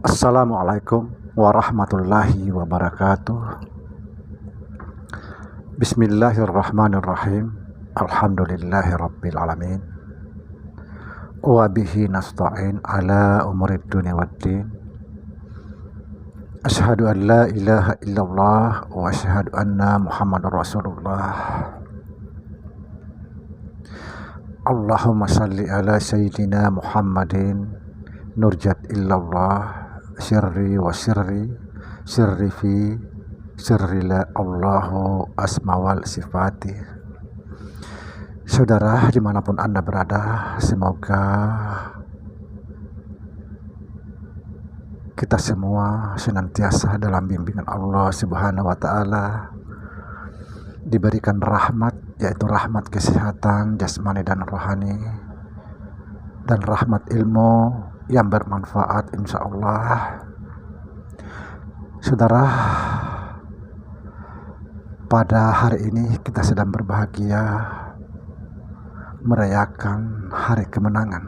Assalamualaikum warahmatullahi wabarakatuh. Bismillahirrahmanirrahim. Alhamdulillahi rabbil alamin. Wa bihi nasta'in ala umurid dunia waddin. Asyhadu an la ilaha illallah wa asyhadu anna Muhammadar Rasulullah. Allahumma salli ala sayyidina Muhammadin nurjat illallah sirri wa sirri fi sirri la Allahu asmawal sifati. Saudara dimanapun Anda berada, semoga kita semua senantiasa dalam bimbingan Allah Subhanahu wa ta'ala, diberikan rahmat, yaitu rahmat kesehatan jasmani dan rohani, dan rahmat ilmu yang bermanfaat insya Allah. Saudara, pada hari ini kita sedang berbahagia merayakan hari kemenangan.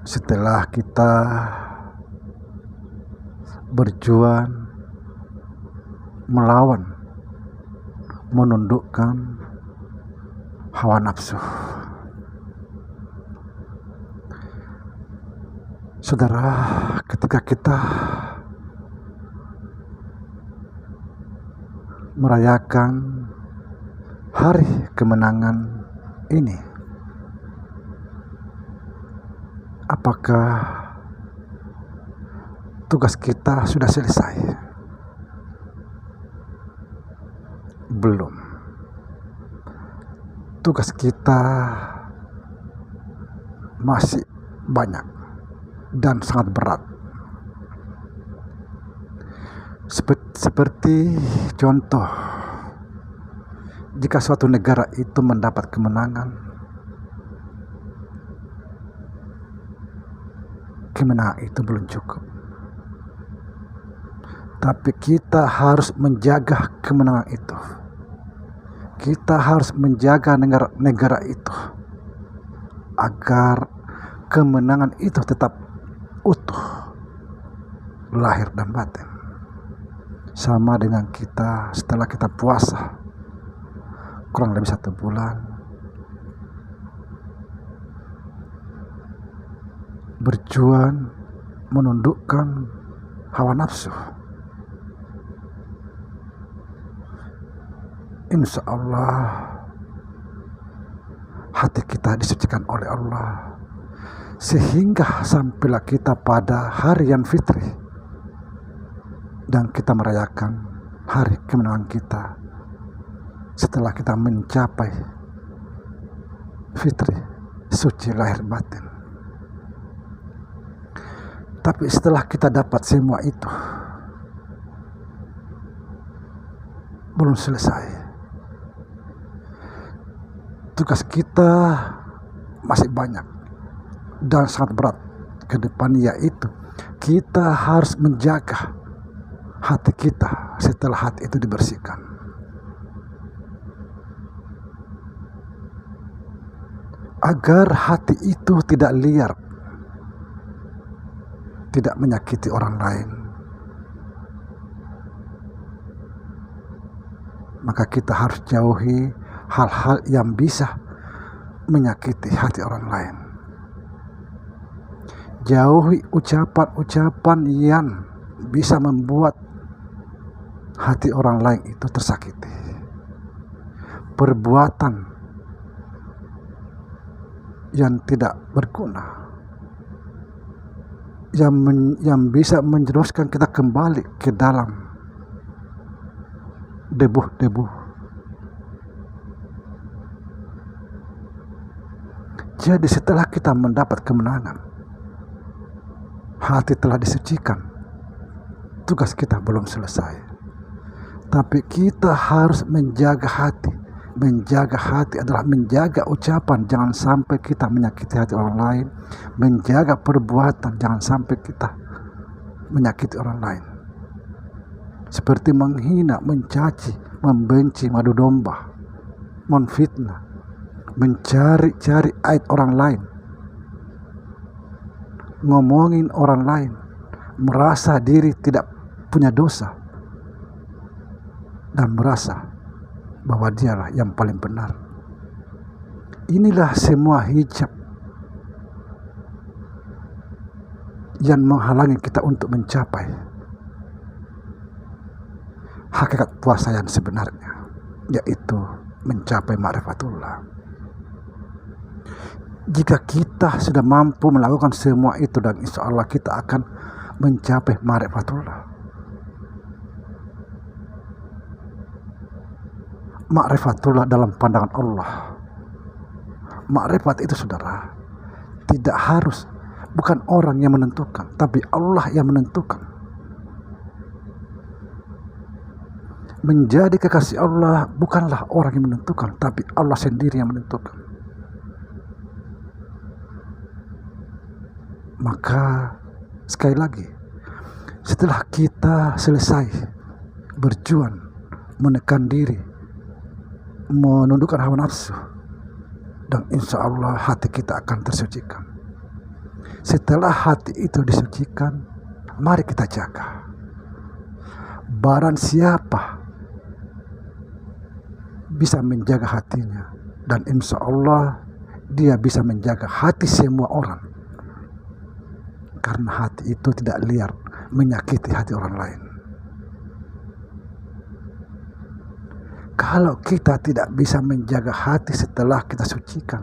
Setelah kita berjuang melawan, menundukkan hawa nafsu. Saudara, ketika kita merayakan hari kemenangan ini, apakah tugas kita sudah selesai? Belum. Tugas kita masih banyak dan sangat berat. Seperti contoh, jika suatu negara itu mendapat kemenangan itu belum cukup. Tapi kita harus menjaga kemenangan itu. Kita harus menjaga negara itu agar kemenangan itu tetap utuh, lahir dan batin. Sama dengan kita setelah kita puasa kurang lebih 1 bulan, berjuang menundukkan hawa nafsu. Insya Allah hati kita disucikan oleh Allah, sehingga sampailah kita pada hari yang fitri dan kita merayakan hari kemenangan kita setelah kita mencapai fitri, suci lahir batin. Tapi setelah kita dapat semua itu, belum selesai. Tugas kita masih banyak dan sangat berat ke depan, yaitu kita harus menjaga hati kita setelah hati itu dibersihkan. Agar hati itu tidak liar, tidak menyakiti orang lain, maka kita harus jauhi hal-hal yang bisa menyakiti hati orang lain. Jauhi ucapan-ucapan yang bisa membuat hati orang lain itu tersakiti. Perbuatan yang tidak berguna, yang bisa menjerumuskan kita kembali ke dalam debu-debu. Jadi setelah kita mendapat kemenangan, hati telah disucikan, tugas kita belum selesai. Tapi kita harus menjaga hati. Menjaga hati adalah menjaga ucapan, jangan sampai kita menyakiti hati orang lain. Menjaga perbuatan, jangan sampai kita menyakiti orang lain. Seperti menghina, mencaci, membenci, madu domba, menfitnah, mencari-cari aib orang lain. ngomongin orang lain, merasa diri tidak punya dosa, dan merasa bahwa dialah yang paling benar. Inilah semua hijab yang menghalangi kita untuk mencapai hakikat puasa yang sebenarnya, yaitu mencapai ma'rifatullah. Jika kita sudah mampu melakukan semua itu, dan insya Allah kita akan mencapai ma'rifatullah. Ma'rifatullah dalam pandangan Allah. Ma'rifat itu, saudara, tidak harus, bukan orang yang menentukan, tapi Allah yang menentukan. Menjadi kekasih Allah bukanlah orang yang menentukan, tapi Allah sendiri yang menentukan. Maka sekali lagi, setelah kita selesai berjuang, menekan diri, menundukkan hawa nafsu, dan insya Allah hati kita akan tersucikan. Setelah hati itu disucikan, mari kita jaga. Barang siapa bisa menjaga hatinya, dan insya Allah dia bisa menjaga hati semua orang. Karena hati itu tidak liar menyakiti hati orang lain. Kalau kita tidak bisa menjaga hati setelah kita sucikan,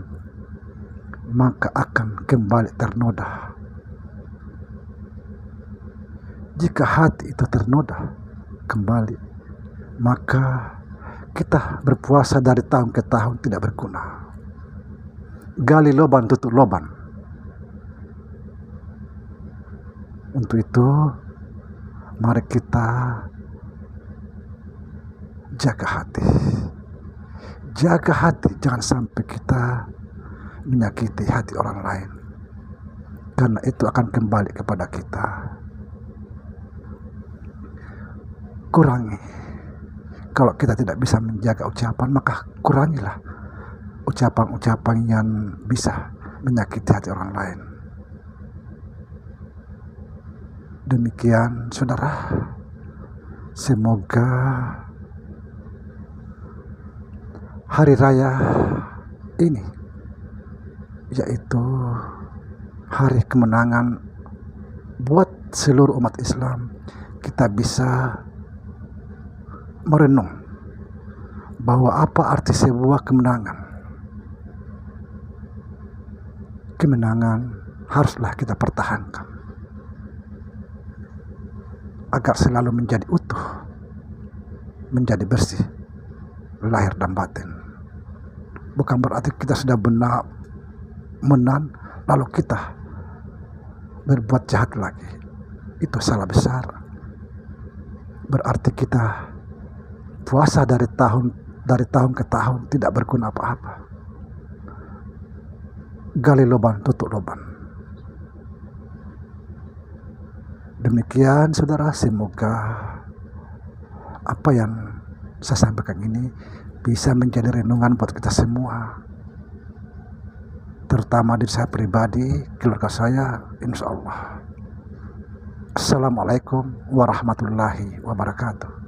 maka akan kembali ternoda. Jika hati itu ternoda kembali, maka kita berpuasa dari tahun ke tahun tidak berguna. Gali lubang tutup lubang. Untuk itu, mari kita jaga hati. Jaga hati, jangan sampai kita menyakiti hati orang lain, karena itu akan kembali kepada kita. Kurangi. Kalau kita tidak bisa menjaga ucapan, maka kurangilah ucapan-ucapan yang bisa menyakiti hati orang lain. Demikian, saudara, semoga hari raya ini, yaitu hari kemenangan buat seluruh umat Islam, kita bisa merenung bahwa apa arti sebuah kemenangan. Kemenangan haruslah kita pertahankan agar selalu menjadi utuh, menjadi bersih lahir dan batin. Bukan berarti kita sudah benar menang lalu kita berbuat jahat lagi. Itu salah besar. Berarti kita puasa dari tahun ke tahun tidak berguna apa-apa. Gali lubang tutup lubang. Demikian, saudara, semoga apa yang saya sampaikan ini bisa menjadi renungan buat kita semua, terutama diri saya pribadi, keluarga saya, insya Allah. Assalamualaikum warahmatullahi wabarakatuh.